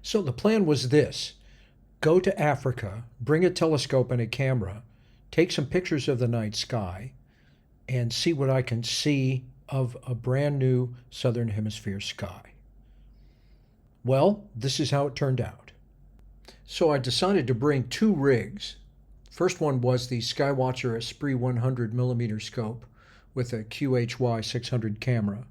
So the plan was this: go to Africa, bring a telescope and a camera, take some pictures of the night sky, and see what I can see of a brand new Southern Hemisphere sky. Well, this is how it turned out. So I decided to bring two rigs. First one was the Skywatcher Esprit 100mm scope with a QHY 600 camera.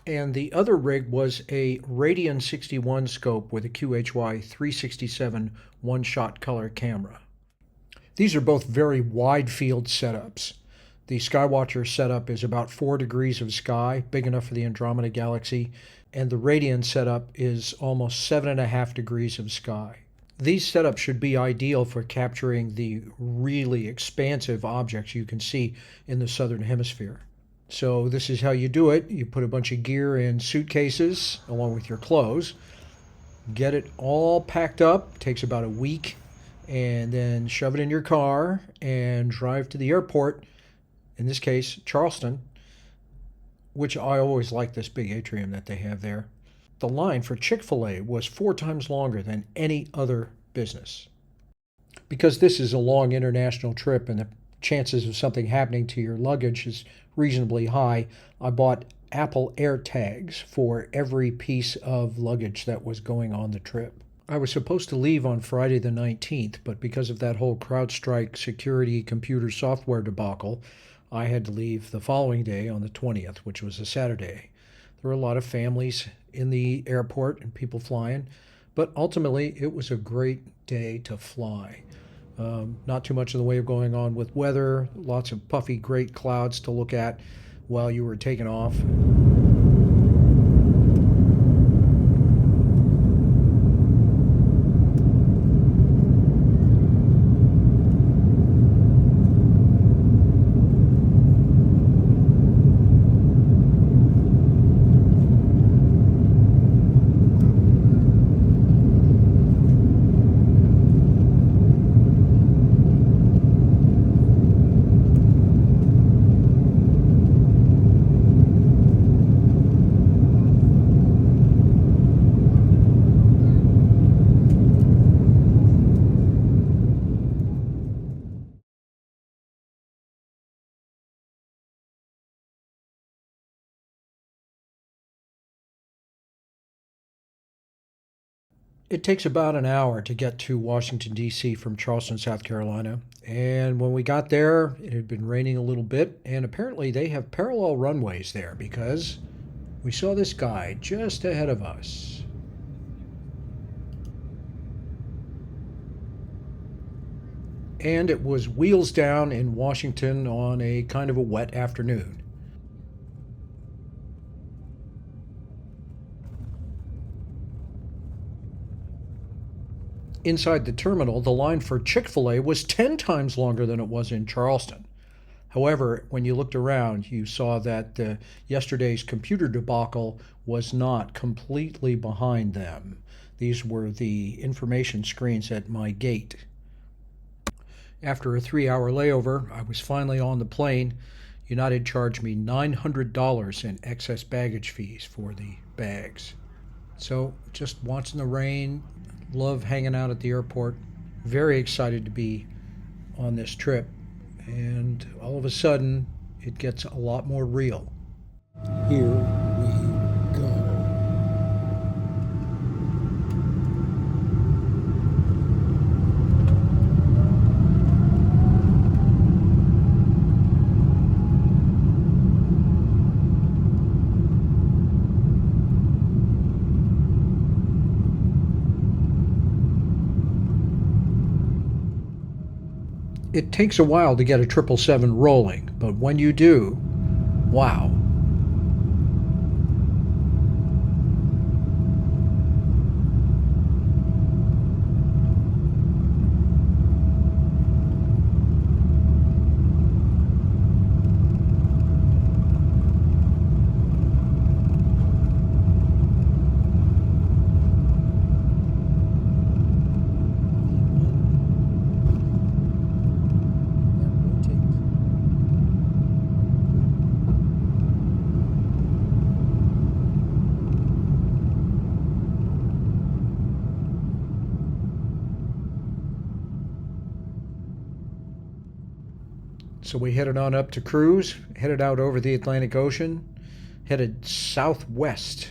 And the other rig was a Radian 61 scope with a QHY 367 one-shot color camera. These are both very wide field setups. The Skywatcher setup is about 4 degrees of sky, big enough for the Andromeda Galaxy, and the Radian setup is almost 7.5 degrees of sky. These setups should be ideal for capturing the really expansive objects you can see in the Southern Hemisphere. So this is how you do it. You put a bunch of gear in suitcases along with your clothes, get it all packed up, takes about a week, and then shove it in your car and drive to the airport, in this case Charleston, which I always like this big atrium that they have there. The line for Chick-fil-A was 4 times longer than any other business. Because this is a long international trip and the chances of something happening to your luggage is reasonably high, I bought Apple AirTags for every piece of luggage that was going on the trip. I was supposed to leave on Friday the 19th, but because of that whole CrowdStrike security computer software debacle, I had to leave the following day on the 20th, which was a Saturday. There were a lot of families in the airport and people flying, but ultimately it was a great day to fly. Not too much in the way of going on with weather, lots of puffy, great clouds to look at while you were taking off. It takes about an hour to get to Washington, D.C. from Charleston, South Carolina. And when we got there, it had been raining a little bit, and apparently they have parallel runways there because we saw this guy just ahead of us. And it was wheels down in Washington on a kind of a wet afternoon. Inside the terminal, the line for Chick-fil-A was 10 times longer than it was in Charleston. However, when you looked around, you saw that yesterday's computer debacle was not completely behind them. These were the information screens at my gate. After a 3-hour layover, I was finally on the plane. United charged me $900 in excess baggage fees for the bags. So just watching the rain, love hanging out at the airport, very excited to be on this trip. And all of a sudden, it gets a lot more real. Here we go. It takes a while to get a 777 rolling, but when you do, wow. So we headed on up to cruise, headed out over the Atlantic Ocean, headed southwest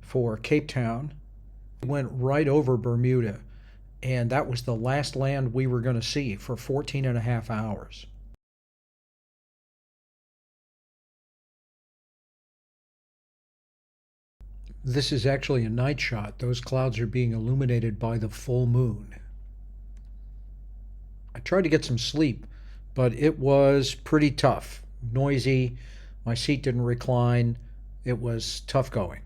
for Cape Town. We went right over Bermuda, and that was the last land we were going to see for 14 and a half hours. This is actually a night shot. Those clouds are being illuminated by the full moon. I tried to get some sleep, but it was pretty tough. Noisy. My seat didn't recline. It was tough going.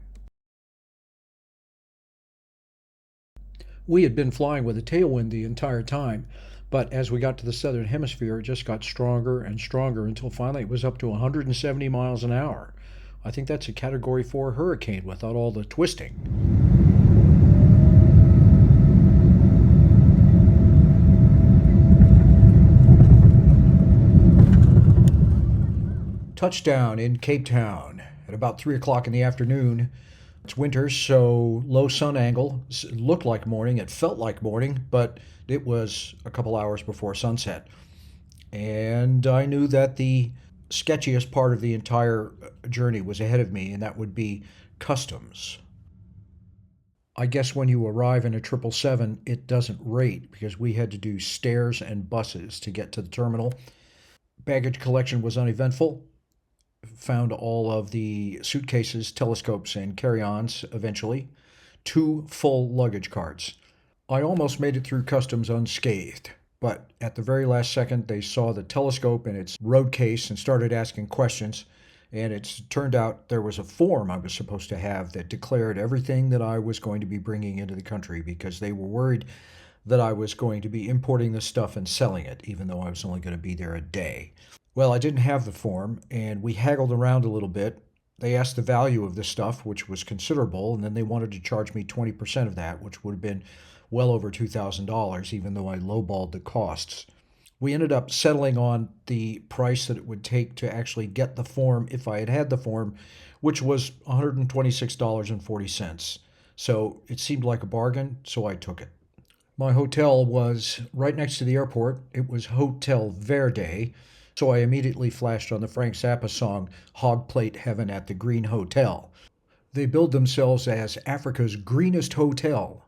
We had been flying with a tailwind the entire time, but as we got to the southern hemisphere, it just got stronger and stronger until finally it was up to 170 miles an hour. I think that's a Category 4 hurricane without all the twisting. Touchdown in Cape Town at about 3 o'clock in the afternoon. It's winter, so low sun angle. It looked like morning. It felt like morning, but it was a couple hours before sunset. And I knew that the sketchiest part of the entire journey was ahead of me, and that would be customs. I guess when you arrive in a 777, it doesn't rate because we had to do stairs and buses to get to the terminal. Baggage collection was uneventful. Found all of the suitcases, telescopes, and carry-ons eventually. 2 full luggage carts. I almost made it through customs unscathed, but at the very last second they saw the telescope in its road case and started asking questions, and it turned out there was a form I was supposed to have that declared everything that I was going to be bringing into the country because they were worried that I was going to be importing the stuff and selling it, even though I was only going to be there a day. Well, I didn't have the form, and we haggled around a little bit. They asked the value of the stuff, which was considerable, and then they wanted to charge me 20% of that, which would have been well over $2,000, even though I lowballed the costs. We ended up settling on the price that it would take to actually get the form if I had had the form, which was $126.40. So it seemed like a bargain, so I took it. My hotel was right next to the airport. It was Hotel Verde. So I immediately flashed on the Frank Zappa song, Hog Plate Heaven at the Green Hotel. They billed themselves as Africa's greenest hotel.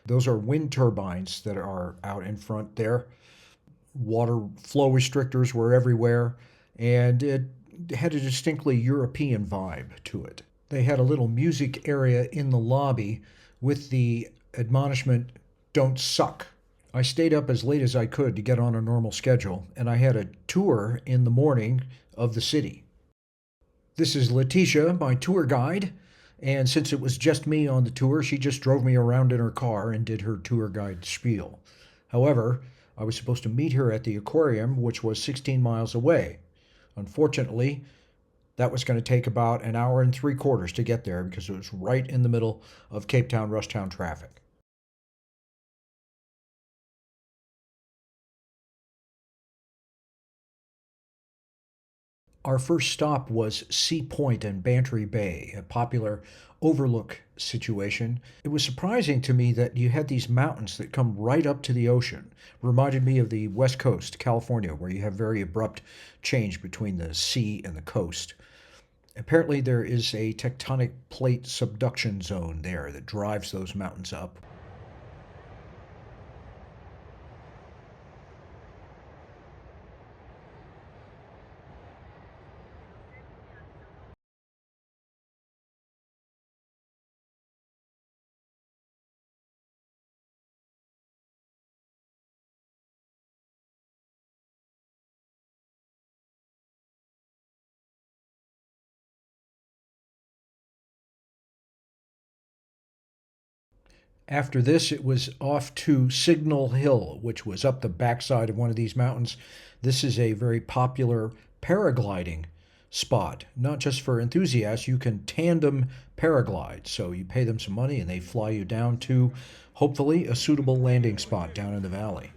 Those are wind turbines that are out in front there. Water flow restrictors were everywhere, and it had a distinctly European vibe to it. They had a little music area in the lobby with the admonishment, "Don't suck." I stayed up as late as I could to get on a normal schedule, and I had a tour in the morning of the city. This is Letitia, my tour guide, and since it was just me on the tour, she just drove me around in her car and did her tour guide spiel. However, I was supposed to meet her at the aquarium, which was 16 miles away. Unfortunately, that was going to take about an hour and 3/4 to get there because it was right in the middle of Cape Town rush town traffic. Our first stop was Sea Point and Bantry Bay, a popular overlook situation. It was surprising to me that you had these mountains that come right up to the ocean. Reminded me of the West Coast, California, where you have very abrupt change between the sea and the coast. Apparently, there is a tectonic plate subduction zone there that drives those mountains up. After this, it was off to Signal Hill, which was up the backside of one of these mountains. This is a very popular paragliding spot, not just for enthusiasts. You can tandem paraglide. So you pay them some money and they fly you down to, hopefully, a suitable landing spot down in the valley.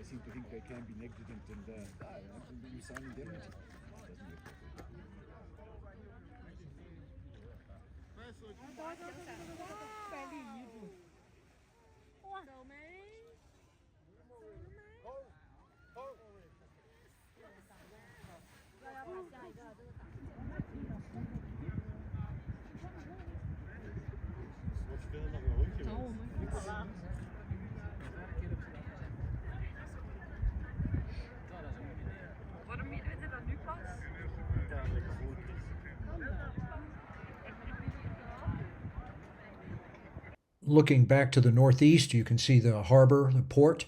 Looking back to the northeast, you can see the harbor, the port,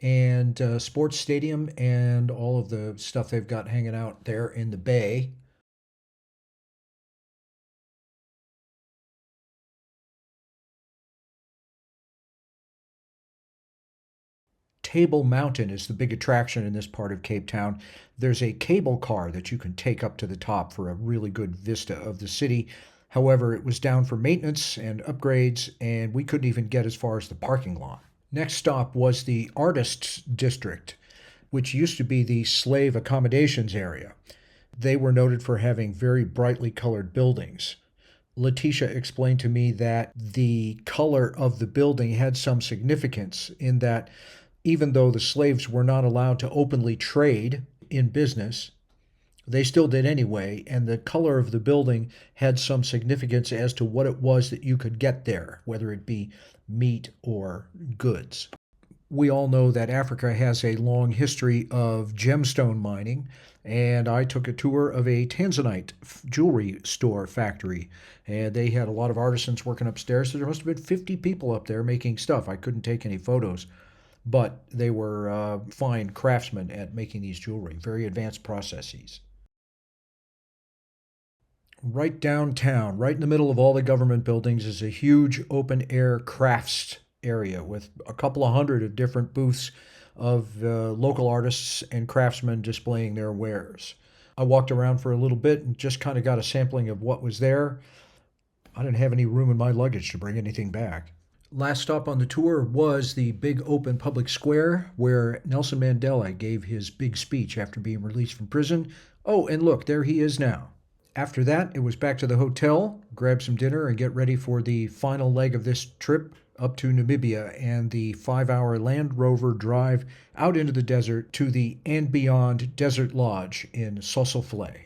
and sports stadium, and all of the stuff they've got hanging out there in the bay. Table Mountain is the big attraction in this part of Cape Town. There's a cable car that you can take up to the top for a really good vista of the city. However, it was down for maintenance and upgrades, and we couldn't even get as far as the parking lot. Next stop was the Artists District, which used to be the slave accommodations area. They were noted for having very brightly colored buildings. Letitia explained to me that the color of the building had some significance in that even though the slaves were not allowed to openly trade in business, they still did anyway, and the color of the building had some significance as to what it was that you could get there, whether it be meat or goods. We all know that Africa has a long history of gemstone mining, and I took a tour of a Tanzanite jewelry store factory, and they had a lot of artisans working upstairs, so there must have been 50 people up there making stuff. I couldn't take any photos, but they were fine craftsmen at making these jewelry, very advanced processes. Right downtown, right in the middle of all the government buildings, is a huge open air crafts area with a couple of hundred of different booths of local artists and craftsmen displaying their wares. I walked around for a little bit and just kind of got a sampling of what was there. I didn't have any room in my luggage to bring anything back. Last stop on the tour was the big open public square where Nelson Mandela gave his big speech after being released from prison. Oh, and look, there he is now. After that, it was back to the hotel, grab some dinner, and get ready for the final leg of this trip up to Namibia and the 5-hour Land Rover drive out into the desert to the And Beyond Desert Lodge in Sossulvlei.